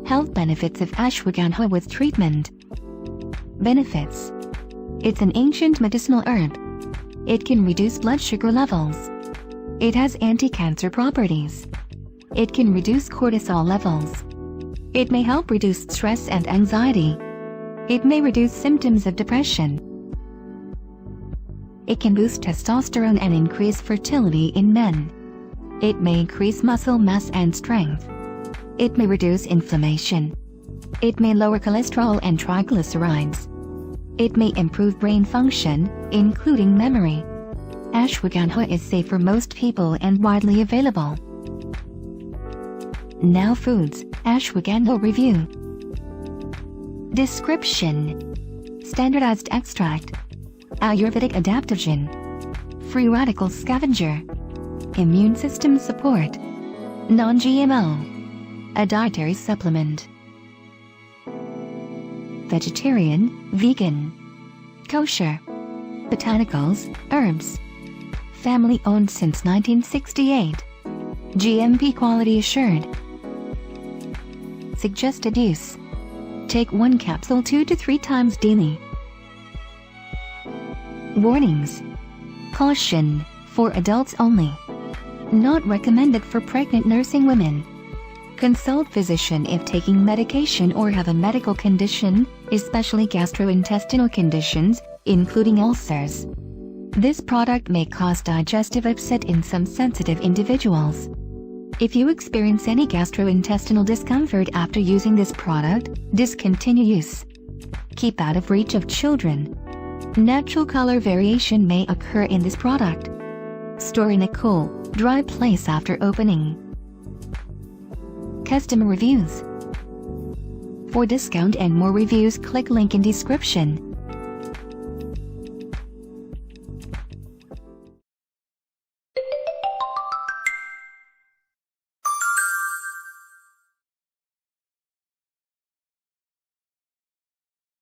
Health benefits of ashwagandha with treatment. Benefits. It's an ancient medicinal herb. It can reduce blood sugar levels. It has anti-cancer properties. It can reduce cortisol levels. It may help reduce stress and anxiety. It may reduce symptoms of depression. It can boost testosterone and increase fertility in men. It may increase muscle mass and strength. It may reduce inflammation. It may lower cholesterol and triglycerides. It may improve brain function, including memory. Ashwagandha is safe for most people and widely available. Now foods, ashwagandha review. Description: standardized extract, Ayurvedic Adaptogen, free radical scavenger, immune system support, non-GMO, a dietary supplement. Vegetarian, vegan, kosher, botanicals, herbs. Family owned since 1968. GMP Quality Assured. Suggested use: take 1 capsule 2 to 3 times daily. Warnings. Caution, for adults only. Not recommended for pregnant nursing women. Consult physician if taking medication or have a medical condition, especially gastrointestinal conditions, including ulcers. This product may cause digestive upset in some sensitive individuals. If you experience any gastrointestinal discomfort after using this product, discontinue use. Keep out of reach of children. Natural color variation may occur in this product. Store in a cool, dry place after opening. Customer reviews. For discount and more reviews, click link in description.